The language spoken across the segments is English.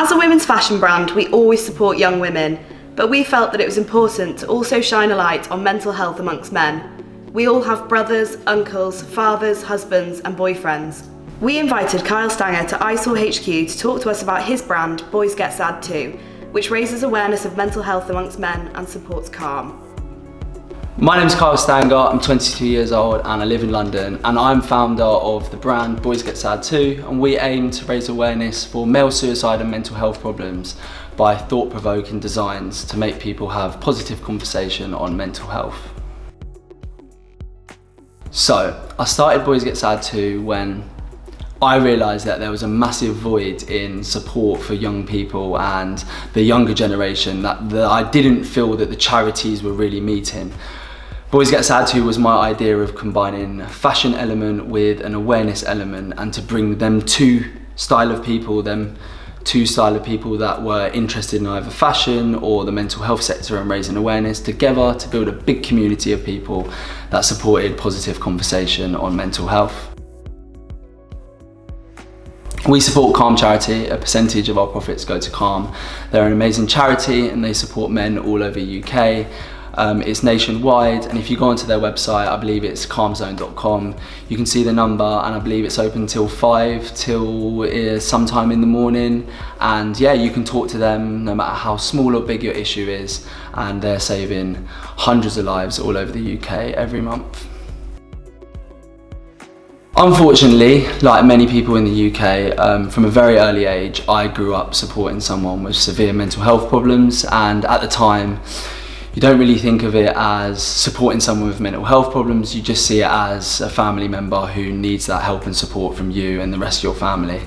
As a women's fashion brand, we always support young women, but we felt that it was important to also shine a light on mental health amongst men. We all have brothers, uncles, fathers, husbands and boyfriends. We invited Kyle Stanger to ISOR HQ to talk to us about his brand, Boys Get Sad Too, which raises awareness of mental health amongst men and supports Calm. My name is Kyle Stanger, I'm 22 years old and I live in London, and I'm founder of the brand Boys Get Sad Too, and we aim to raise awareness for male suicide and mental health problems by thought-provoking designs to make people have positive conversation on mental health. So, I started Boys Get Sad Too when I realised that there was a massive void in support for young people and the younger generation that I didn't feel that the charities were really meeting. Boys Get Sad Too was my idea of combining a fashion element with an awareness element, and to bring them two style of people that were interested in either fashion or the mental health sector and raising awareness together to build a big community of people that supported positive conversation on mental health. We support Calm Charity. A percentage of our profits go to Calm. They're an amazing charity and they support men all over the UK. It's nationwide, and if you go onto their website, I believe it's calmzone.com, you can see the number, and I believe it's open till 5 till sometime in the morning, and yeah, you can talk to them no matter how small or big your issue is, and they're saving hundreds of lives all over the UK every month. Unfortunately, like many people in the UK, from a very early age, I grew up supporting someone with severe mental health problems, and at the time, you don't really think of it as supporting someone with mental health problems, you just see it as a family member who needs that help and support from you and the rest of your family.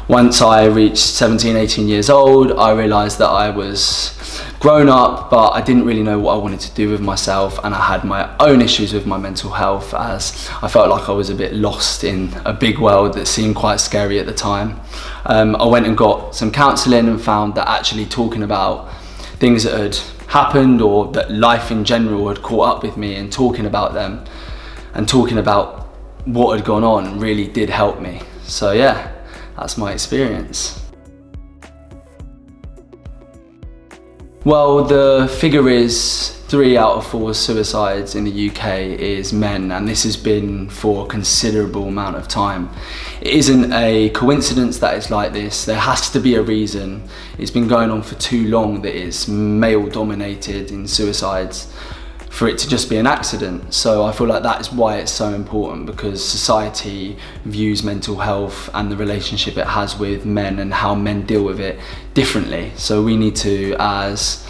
Once I reached 17, 18 years old, I realised that I was grown up, but I didn't really know what I wanted to do with myself, and I had my own issues with my mental health, as I felt like I was a bit lost in a big world that seemed quite scary at the time. I went and got some counselling and found that actually talking about things that had happened or that life in general had caught up with me, and talking about them and talking about what had gone on really did help me. So yeah, that's my experience. Well, the figure is 3 out of 4 suicides in the UK is men, and this has been for a considerable amount of time. It isn't a coincidence that it's like this. There has to be a reason. It's been going on for too long that it's male dominated in suicides for it to just be an accident. So I feel like that is why it's so important, because society views mental health and the relationship it has with men and how men deal with it differently. So we need to, as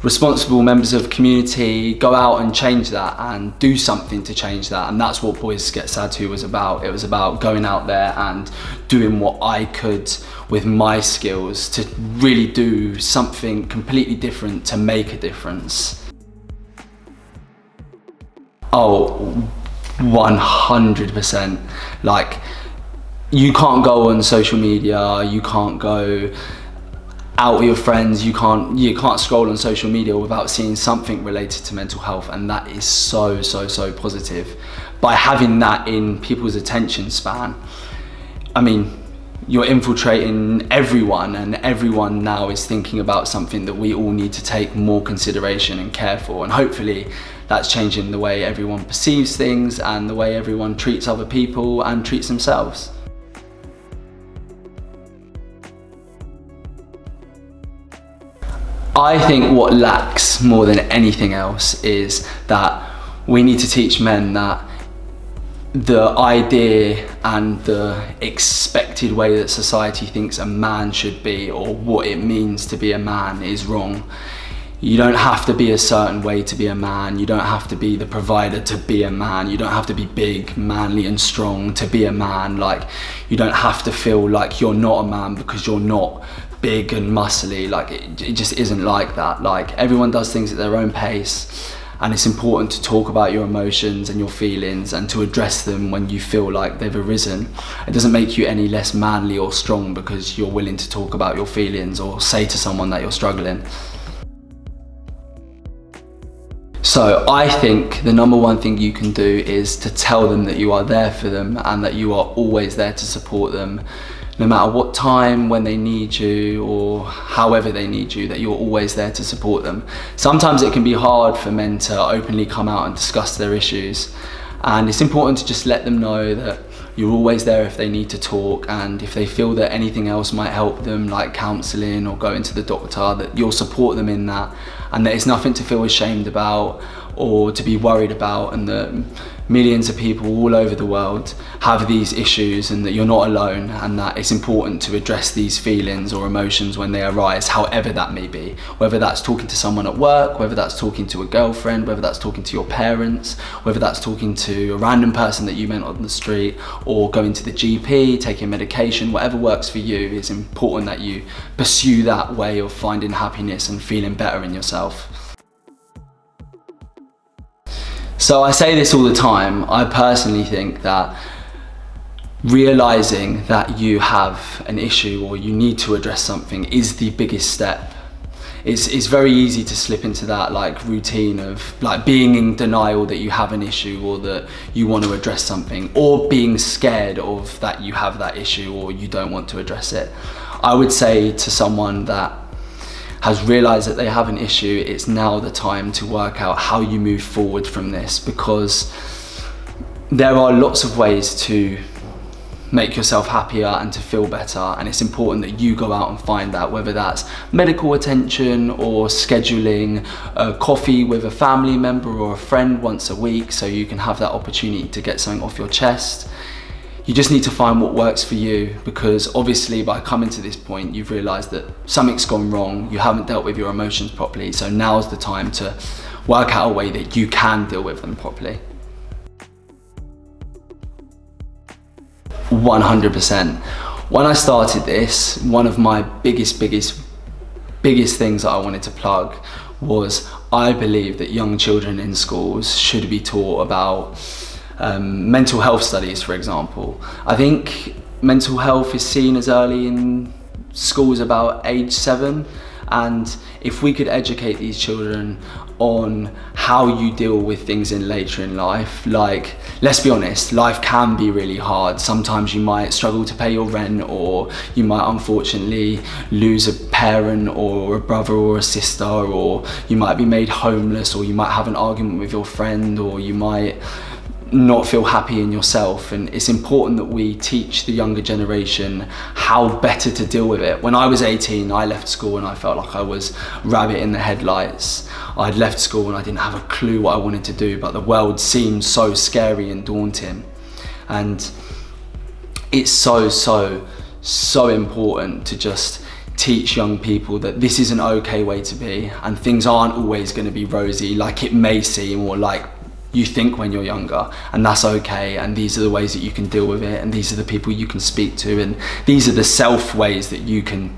responsible members of the community, go out and change that and do something to change that, and that's what Boys Get Sad Too was about. It was about going out there and doing what I could with my skills to really do something completely different to make a difference. Oh, 100%. Like, you can't go on social media, you can't go out with your friends, you can't scroll on social media without seeing something related to mental health, and that is so positive. By having that in people's attention span, I mean, you're infiltrating everyone, and everyone now is thinking about something that we all need to take more consideration and care for, and hopefully that's changing the way everyone perceives things and the way everyone treats other people and treats themselves. I think what lacks more than anything else is that we need to teach men that the idea and the expected way that society thinks a man should be, or what it means to be a man, is wrong. You don't have to be a certain way to be a man. You don't have to be the provider to be a man. You don't have to be big, manly and strong to be a man. Like, you don't have to feel like you're not a man because you're not big and muscly. Like, it just isn't like that. Like, everyone does things at their own pace, and it's important to talk about your emotions and your feelings and to address them when you feel like they've arisen. It doesn't make you any less manly or strong because you're willing to talk about your feelings or say to someone that you're struggling. So I think the number one thing you can do is to tell them that you are there for them and that you are always there to support them, no matter what time, when they need you, or however they need you, that you're always there to support them. Sometimes it can be hard for men to openly come out and discuss their issues, and it's important to just let them know that you're always there if they need to talk, and if they feel that anything else might help them, like counselling or going to the doctor, that you'll support them in that, and that it's nothing to feel ashamed about or to be worried about, and that millions of people all over the world have these issues, and that you're not alone, and that it's important to address these feelings or emotions when they arise, however that may be. Whether that's talking to someone at work, whether that's talking to a girlfriend, whether that's talking to your parents, whether that's talking to a random person that you met on the street, or going to the GP, taking medication, whatever works for you. It's important that you pursue that way of finding happiness and feeling better in yourself. So I say this all the time. I personally think that realizing that you have an issue or you need to address something is the biggest step. It's very easy to slip into that like routine of like being in denial that you have an issue or that you want to address something, or being scared of that you have that issue or you don't want to address it. I would say to someone that has realized that they have an issue, it's now the time to work out how you move forward from this, because there are lots of ways to make yourself happier and to feel better, and it's important that you go out and find that, whether that's medical attention or scheduling a coffee with a family member or a friend once a week so you can have that opportunity to get something off your chest. You just need to find what works for you, because obviously by coming to this point you've realised that something's gone wrong, you haven't dealt with your emotions properly, so now's the time to work out a way that you can deal with them properly. 100%. When I started this, one of my biggest things that I wanted to plug was I believe that young children in schools should be taught about mental health studies, for example. I think mental health is seen as early in schools about age 7, and if we could educate these children on how you deal with things later in life, like, let's be honest, life can be really hard. Sometimes you might struggle to pay your rent, or you might unfortunately lose a parent or a brother or a sister, or you might be made homeless, or you might have an argument with your friend, or you might not feel happy in yourself. And it's important that we teach the younger generation how better to deal with it. When I was 18, I left school and I felt like I was rabbit in the headlights. I'd left school and I didn't have a clue what I wanted to do, but the world seemed so scary and daunting. And it's so important to just teach young people that this is an okay way to be, and things aren't always going to be rosy like it may seem, or like you think when you're younger, and that's okay, and these are the ways that you can deal with it, and these are the people you can speak to, and these are the self ways that you can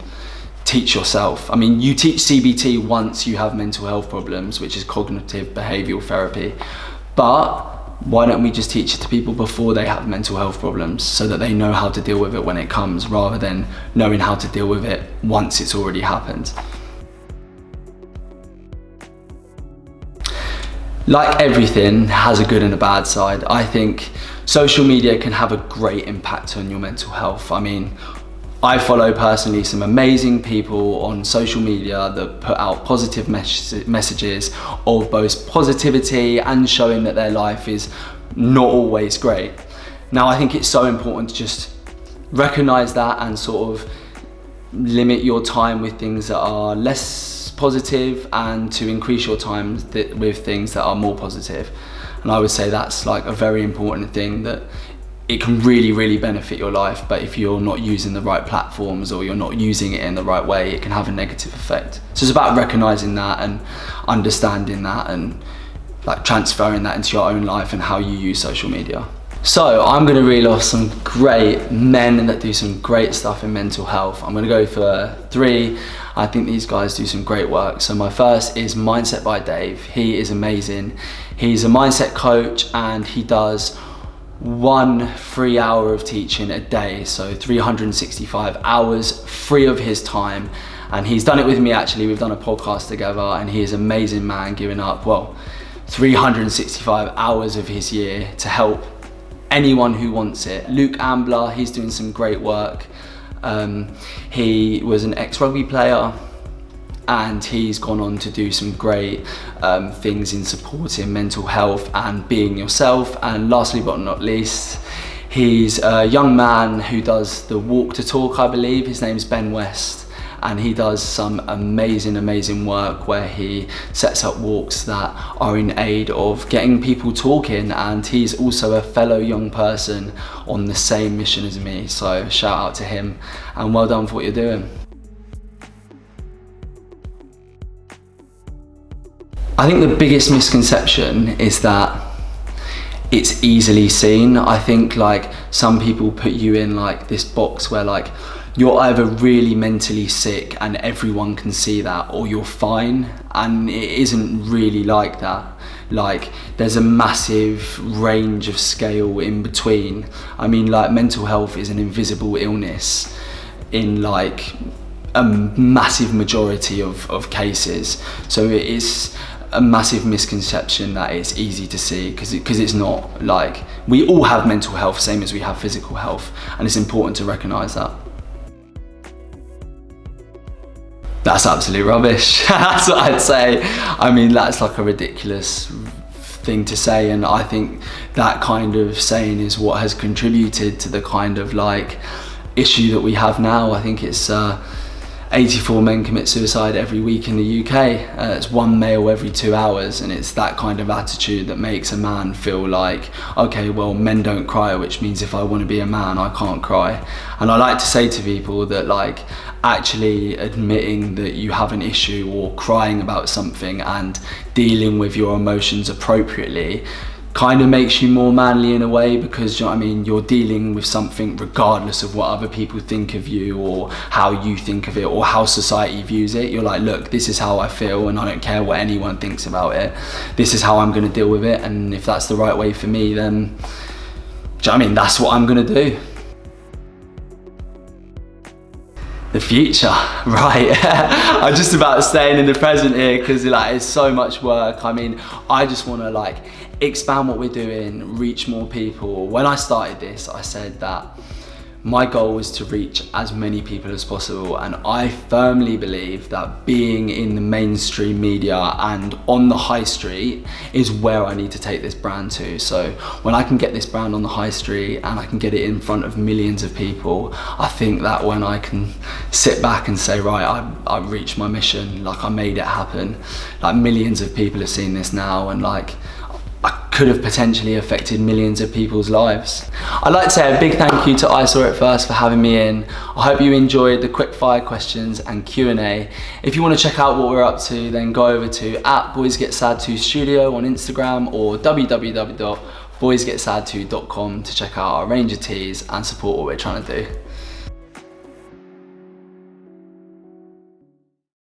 teach yourself. I mean, you teach CBT once you have mental health problems, which is cognitive behavioural therapy, but why don't we just teach it to people before they have mental health problems, so that they know how to deal with it when it comes, rather than knowing how to deal with it once it's already happened. Like everything has a good and a bad side. I think social media can have a great impact on your mental health. I mean, I follow personally some amazing people on social media that put out positive messages of both positivity and showing that their life is not always great. Now, I think it's so important to just recognize that and sort of limit your time with things that are less positive, and to increase your time with things that are more positive. And I would say that's like a very important thing, that it can really benefit your life, but if you're not using the right platforms or you're not using it in the right way, it can have a negative effect. So it's about recognizing that and understanding that, and like transferring that into your own life and how you use social media. So I'm going to reel off some great men that do some great stuff in mental health. I'm going to go for 3. I think these guys do some great work. So my first is Mindset by Dave. He is amazing. He's a mindset coach, and he does 1 free hour of teaching a day. So 365 hours free of his time. And he's done it with me actually. We've done a podcast together, and he is an amazing man, giving up, 365 hours of his year to help anyone who wants it. Luke Ambler, he's doing some great work. He was an ex-rugby player, and he's gone on to do some great things in supporting mental health and being yourself. And lastly but not least, he's a young man who does the Walk to Talk, I believe. His name's Ben West, and he does some amazing work where he sets up walks that are in aid of getting people talking, and he's also a fellow young person on the same mission as me. So shout out to him, and well done for what you're doing. I think the biggest misconception is that it's easily seen. I think like some people put you in like this box where like you're either really mentally sick and everyone can see that, or you're fine, and it isn't really like that. Like there's a massive range of scale in between. I mean, like mental health is an invisible illness in like a massive majority of cases. So it is a massive misconception that it's easy to see, because it's not. Like we all have mental health, same as we have physical health, and it's important to recognise that. That's absolute rubbish. That's what I'd say. I mean, that's like a ridiculous thing to say, and I think that kind of saying is what has contributed to the kind of like issue that we have now. I think it's 84 men commit suicide every week in the UK. It's one male every 2 hours, and it's that kind of attitude that makes a man feel like, okay, well, men don't cry, which means if I want to be a man, I can't cry. And I like to say to people that like actually admitting that you have an issue or crying about something and dealing with your emotions appropriately kind of makes you more manly in a way, because you know what I mean, you're dealing with something regardless of what other people think of you or how you think of it or how society views it. You're like, look, this is how I feel, and I don't care what anyone thinks about it. This is how I'm going to deal with it, and if that's the right way for me, then do you know what I mean, that's what I'm going to do. The future, right? I'm just about staying in the present here, because like it's so much work. I mean, I just want to like expand what we're doing, reach more people. When I started this, I said that my goal was to reach as many people as possible, and I firmly believe that being in the mainstream media and on the high street is where I need to take this brand to. So when I can get this brand on the high street and I can get it in front of millions of people, I think that when I can sit back and say, right, I reached my mission, like I made it happen. Like millions of people have seen this now, and like I could have potentially affected millions of people's lives. I'd like to say a big thank you to I Saw It First for having me in. I hope you enjoyed the quickfire questions and Q&A. If you want to check out what we're up to, then go over to @BoysGetSad2 Studio on Instagram or www.boysgetsad2.com to check out our range of teas and support what we're trying to do.